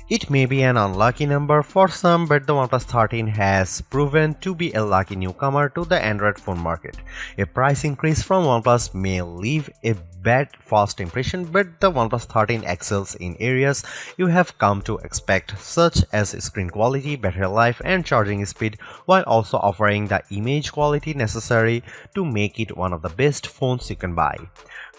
It may be an unlucky number for some, but the OnePlus 13 has proven to be a lucky newcomer to the Android phone market. A price increase from OnePlus may leave a bad first impression, but the OnePlus 13 excels in areas you have come to expect, such as screen quality, battery life, and charging speed, while also offering the image quality necessary to make it one of the best phones you can buy.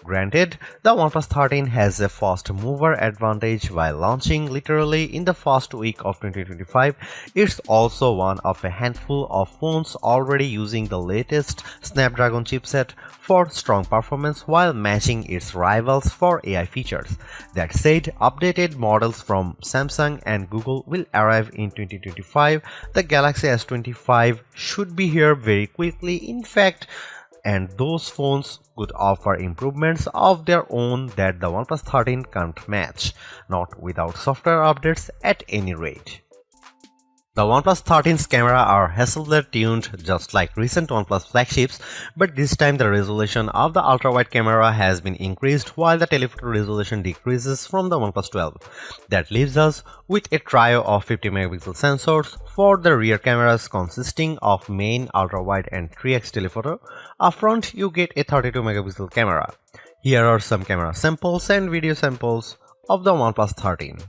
Granted, the OnePlus 13 has a fast mover advantage while launching literally in the first week of 2025. It's also one of a handful of phones already using the latest Snapdragon chipset for strong performance while matching its rivals for AI features. That said, updated models from Samsung and Google will arrive in 2025. The Galaxy S25 should be here very quickly. In fact, and those phones could offer improvements of their own that the OnePlus 13 can't match, not without software updates at any rate. The OnePlus 13's camera are Hasselblad tuned just like recent OnePlus flagships, but this time the resolution of the ultra-wide camera has been increased while the telephoto resolution decreases from the OnePlus 12. That leaves us with a trio of 50 megapixel sensors for the rear cameras consisting of main, ultra-wide and 3x telephoto. Up front you get a 32 megapixel camera. Here are some camera samples and video samples of the OnePlus 13.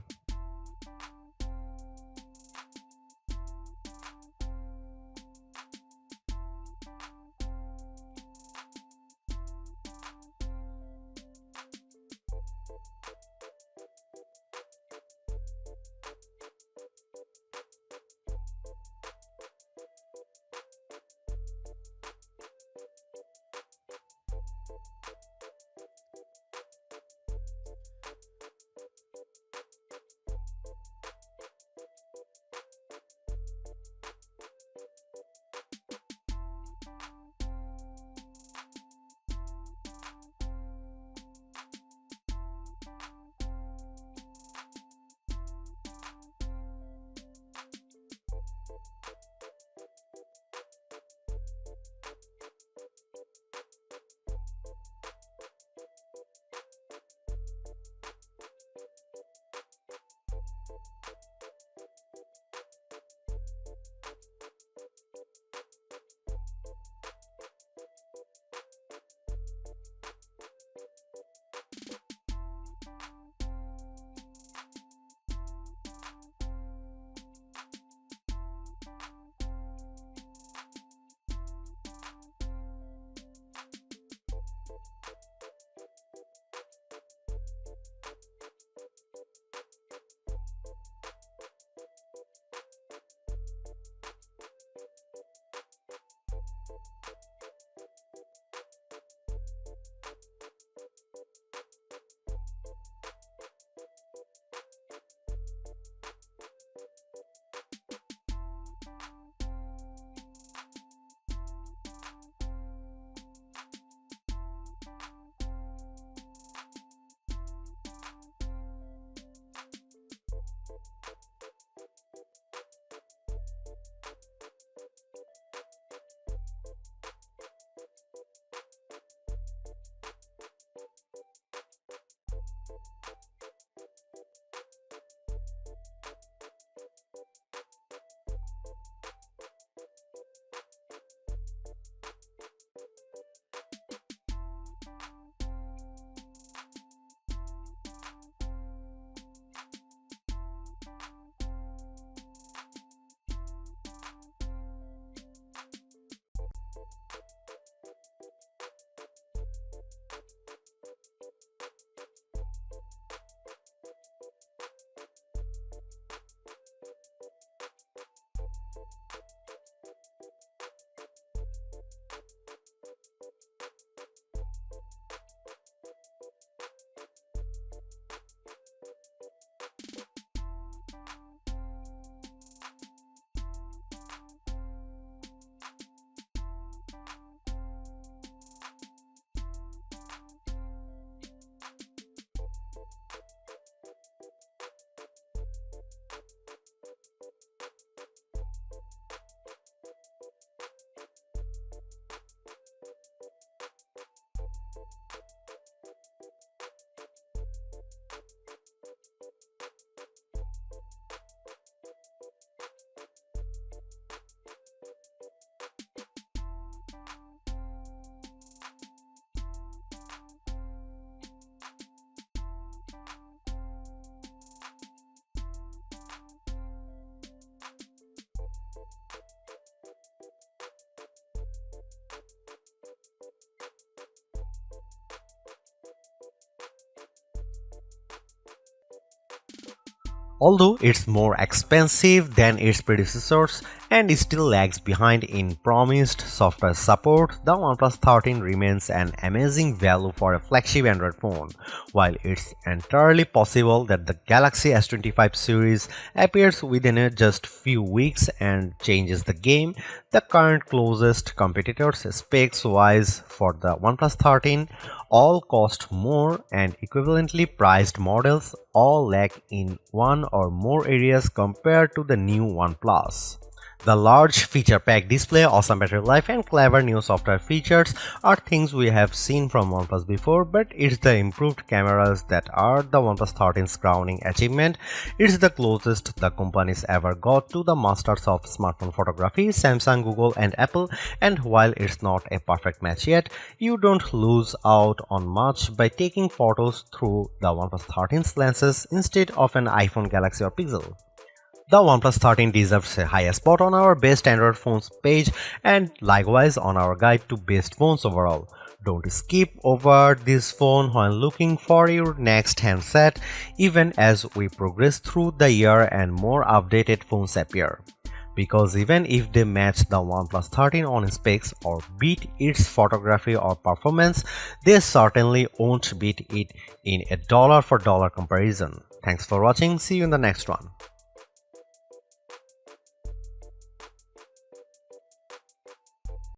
Although it's more expensive than its predecessors and still lags behind in promised software support, the OnePlus 13 remains an amazing value for a flagship Android phone. While it's entirely possible that the Galaxy S25 series appears within just few weeks and changes the game, the current closest competitors specs-wise for the OnePlus 13 all cost more, and equivalently priced models all lack in one or more areas compared to the new OnePlus. The large feature-packed display, awesome battery life, and clever new software features are things we have seen from OnePlus before, but it's the improved cameras that are the OnePlus 13's crowning achievement. It's the closest the companies ever got to the masters of smartphone photography, Samsung, Google, and Apple, and while it's not a perfect match yet, you don't lose out on much by taking photos through the OnePlus 13's lenses instead of an iPhone, Galaxy, or Pixel. The OnePlus 13 deserves a high spot on our best Android phones page and likewise on our guide to best phones overall. Don't skip over this phone when looking for your next handset, even as we progress through the year and more updated phones appear. Because even if they match the OnePlus 13 on specs or beat its photography or performance, they certainly won't beat it in a dollar for dollar comparison. Thanks for watching, see you in the next one.